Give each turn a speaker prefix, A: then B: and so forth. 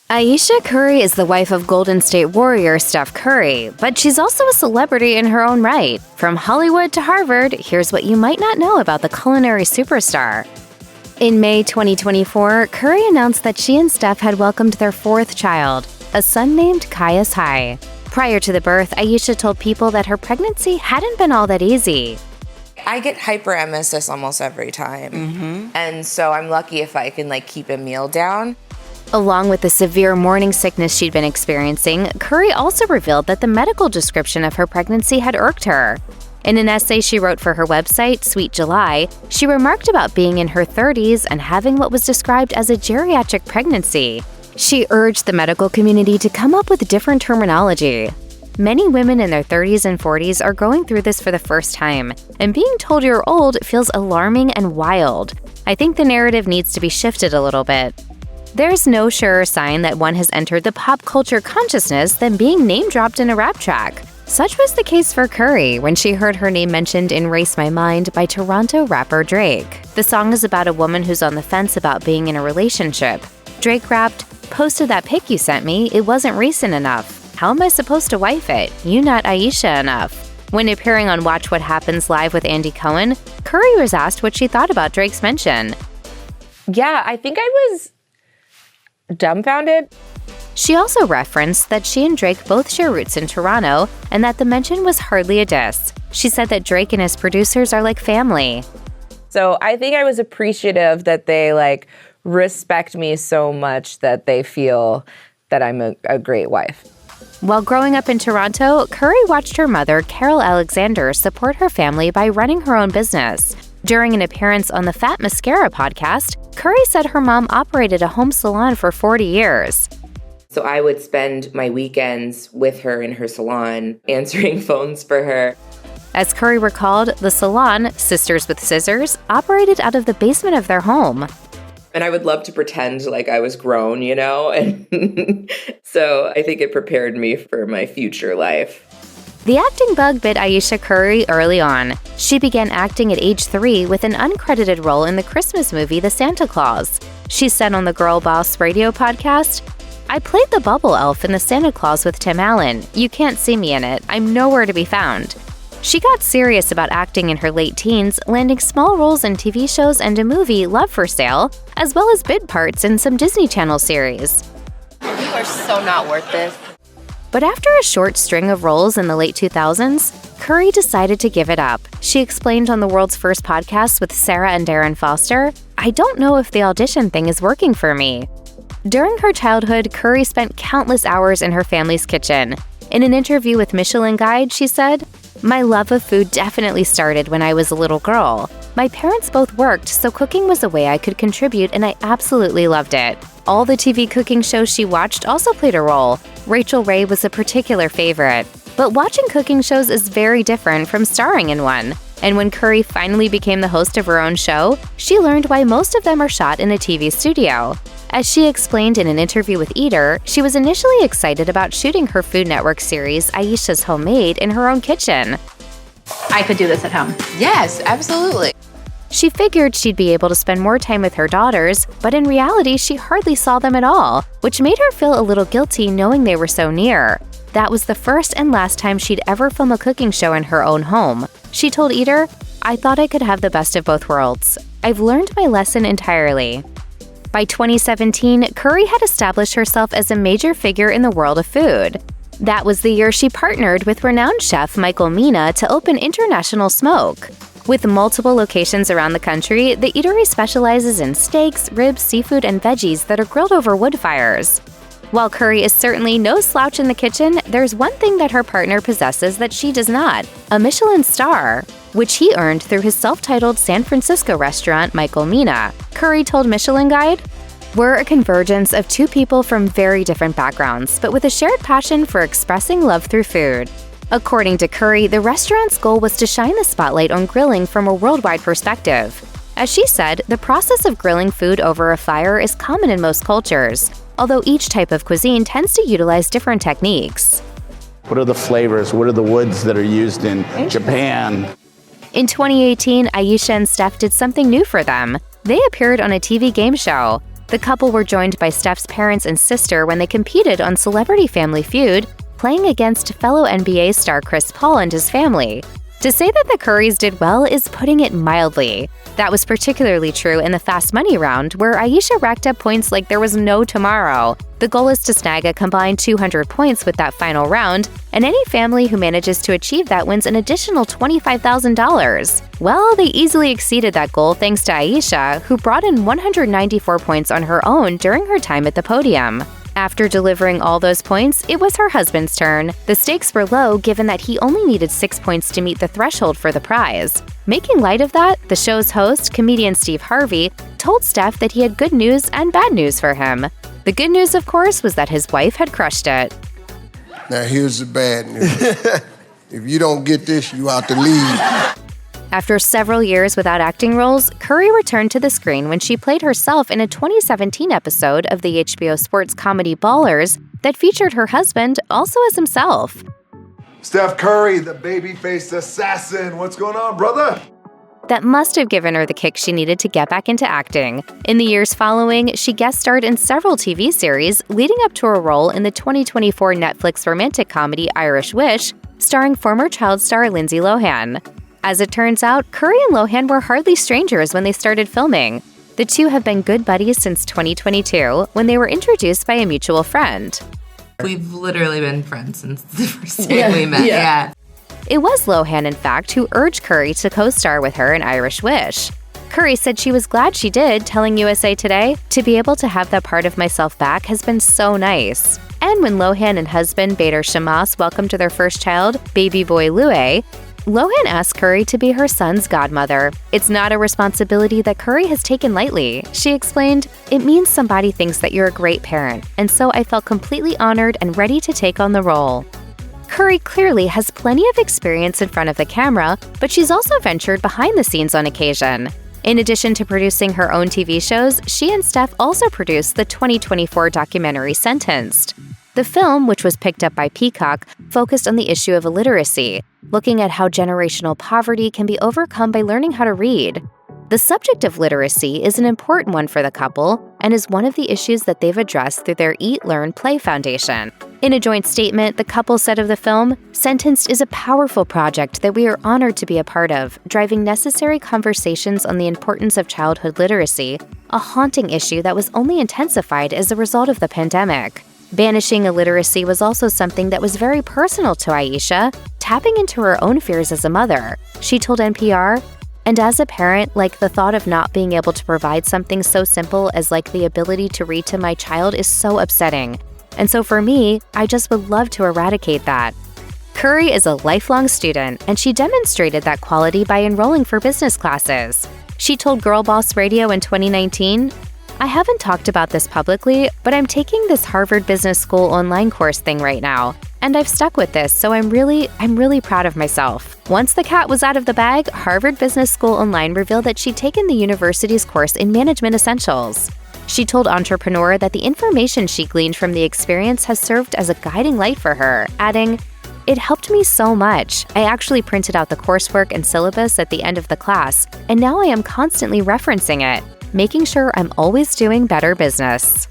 A: Ayesha Curry is the wife of Golden State Warrior Steph Curry, but she's also a celebrity in her own right. From Hollywood to Harvard, here's what you might not know about the culinary superstar. In May 2024, Curry announced that she and Steph had welcomed their fourth child, a son named Caius High. Prior to the birth, Ayesha told People that her pregnancy hadn't been all that easy.
B: I get hyperemesis almost every time. And so I'm lucky if I can keep a meal down.
A: Along with the severe morning sickness she'd been experiencing, Curry also revealed that the medical description of her pregnancy had irked her. In an essay she wrote for her website, Sweet July, she remarked about being in her 30s and having what was described as a geriatric pregnancy. She urged the medical community to come up with different terminology. Many women in their 30s and 40s are going through this for the first time, and being told you're old feels alarming and wild. I think the narrative needs to be shifted a little bit. There's no surer sign that one has entered the pop culture consciousness than being name-dropped in a rap track. Such was the case for Curry when she heard her name mentioned in Race My Mind by Toronto rapper Drake. The song is about a woman who's on the fence about being in a relationship. Drake rapped, "Posted that pic you sent me, it wasn't recent enough. How am I supposed to wife it? You not Ayesha enough." When appearing on Watch What Happens Live with Andy Cohen, Curry was asked what she thought about Drake's mention.
B: Yeah, I think I was dumbfounded.
A: She also referenced that she and Drake both share roots in Toronto and that the mention was hardly a diss. She said that Drake and his producers are like family.
B: So I think I was appreciative that they respect me so much that they feel that I'm a great wife.
A: While growing up in Toronto, Curry watched her mother, Carol Alexander, support her family by running her own business. During an appearance on the Fat Mascara podcast, Curry said her mom operated a home salon for 40 years.
B: So I would spend my weekends with her in her salon, answering phones for her.
A: As Curry recalled, the salon, Sisters with Scissors, operated out of the basement of their home.
B: And I would love to pretend like I was grown, And so I think it prepared me for my future life.
A: The acting bug bit Ayesha Curry early on. She began acting at age 3 with an uncredited role in the Christmas movie The Santa Claus. She said on the Girl Boss radio podcast, "I played the bubble elf in The Santa Claus with Tim Allen. You can't see me in it. I'm nowhere to be found." She got serious about acting in her late teens, landing small roles in TV shows and a movie, Love for Sale, as well as bit parts in some Disney Channel series.
C: You are so not worth this.
A: But after a short string of roles in the late 2000s, Curry decided to give it up. She explained on the world's first podcast with Sarah and Darren Foster, "I don't know if the audition thing is working for me." During her childhood, Curry spent countless hours in her family's kitchen. In an interview with Michelin Guide, she said, "My love of food definitely started when I was a little girl. My parents both worked, so cooking was a way I could contribute, and I absolutely loved it. All the TV cooking shows she watched also played a role. Rachel Ray was a particular favorite. But watching cooking shows is very different from starring in one. And when Curry finally became the host of her own show, she learned why most of them are shot in a TV studio. As she explained in an interview with Eater, she was initially excited about shooting her Food Network series, Ayesha's Homemade, in her own kitchen.
C: I could do this at home.
B: Yes, absolutely.
A: She figured she'd be able to spend more time with her daughters, but in reality, she hardly saw them at all, which made her feel a little guilty knowing they were so near. That was the first and last time she'd ever film a cooking show in her own home. She told Eater, "I thought I could have the best of both worlds. I've learned my lesson entirely." By 2017, Curry had established herself as a major figure in the world of food. That was the year she partnered with renowned chef Michael Mina to open International Smoke. With multiple locations around the country, the eatery specializes in steaks, ribs, seafood, and veggies that are grilled over wood fires. While Curry is certainly no slouch in the kitchen, there's one thing that her partner possesses that she does not: a Michelin star, which he earned through his self-titled San Francisco restaurant, Michael Mina. Curry told Michelin Guide, "We're a convergence of two people from very different backgrounds, but with a shared passion for expressing love through food." According to Curry, the restaurant's goal was to shine the spotlight on grilling from a worldwide perspective. As she said, the process of grilling food over a fire is common in most cultures, although each type of cuisine tends to utilize different techniques.
D: What are the flavors? What are the woods that are used in Japan?
A: In 2018, Ayesha and Steph did something new for them. They appeared on a TV game show. The couple were joined by Steph's parents and sister when they competed on Celebrity Family Feud, playing against fellow NBA star Chris Paul and his family. To say that the Currys did well is putting it mildly. That was particularly true in the Fast Money round, where Ayesha racked up points like there was no tomorrow. The goal is to snag a combined 200 points with that final round, and any family who manages to achieve that wins an additional $25,000. Well, they easily exceeded that goal thanks to Ayesha, who brought in 194 points on her own during her time at the podium. After delivering all those points, it was her husband's turn. The stakes were low given that he only needed 6 points to meet the threshold for the prize. Making light of that, the show's host, comedian Steve Harvey, told Steph that he had good news and bad news for him. The good news, of course, was that his wife had crushed it.
E: Now here's the bad news. If you don't get this, you out to leave.
A: After several years without acting roles, Curry returned to the screen when she played herself in a 2017 episode of the HBO sports comedy Ballers that featured her husband also as himself.
F: Steph Curry, the baby-faced assassin. What's going on, brother?
A: That must have given her the kick she needed to get back into acting. In the years following, she guest starred in several TV series, leading up to a role in the 2024 Netflix romantic comedy Irish Wish, starring former child star Lindsay Lohan. As it turns out, Curry and Lohan were hardly strangers when they started filming. The two have been good buddies since 2022, when they were introduced by a mutual friend.
G: We've literally been friends since the first day we met. Yeah.
A: It was Lohan, in fact, who urged Curry to co-star with her in Irish Wish. Curry said she was glad she did, telling USA Today, "To be able to have that part of myself back has been so nice." And when Lohan and husband Bader Shammas welcomed their first child, baby boy Louie, Lohan asked Curry to be her son's godmother. It's not a responsibility that Curry has taken lightly. She explained, "It means somebody thinks that you're a great parent, and so I felt completely honored and ready to take on the role." Curry clearly has plenty of experience in front of the camera, but she's also ventured behind the scenes on occasion. In addition to producing her own TV shows, she and Steph also produced the 2024 documentary Sentenced. The film, which was picked up by Peacock, focused on the issue of illiteracy, looking at how generational poverty can be overcome by learning how to read. The subject of literacy is an important one for the couple and is one of the issues that they've addressed through their Eat, Learn, Play Foundation. In a joint statement, the couple said of the film, "Sentenced is a powerful project that we are honored to be a part of, driving necessary conversations on the importance of childhood literacy, a haunting issue that was only intensified as a result of the pandemic." Banishing illiteracy was also something that was very personal to Ayesha, tapping into her own fears as a mother. She told NPR, "And as a parent, like the thought of not being able to provide something so simple as like the ability to read to my child is so upsetting. And so for me, I just would love to eradicate that." Curry is a lifelong student, and she demonstrated that quality by enrolling for business classes. She told Girl Boss Radio in 2019, "I haven't talked about this publicly, but I'm taking this Harvard Business School online course thing right now, and I've stuck with this, so I'm really proud of myself." Once the cat was out of the bag, Harvard Business School Online revealed that she'd taken the university's course in Management Essentials. She told Entrepreneur that the information she gleaned from the experience has served as a guiding light for her, adding, "It helped me so much. I actually printed out the coursework and syllabus at the end of the class, and now I am constantly referencing it, making sure I'm always doing better business."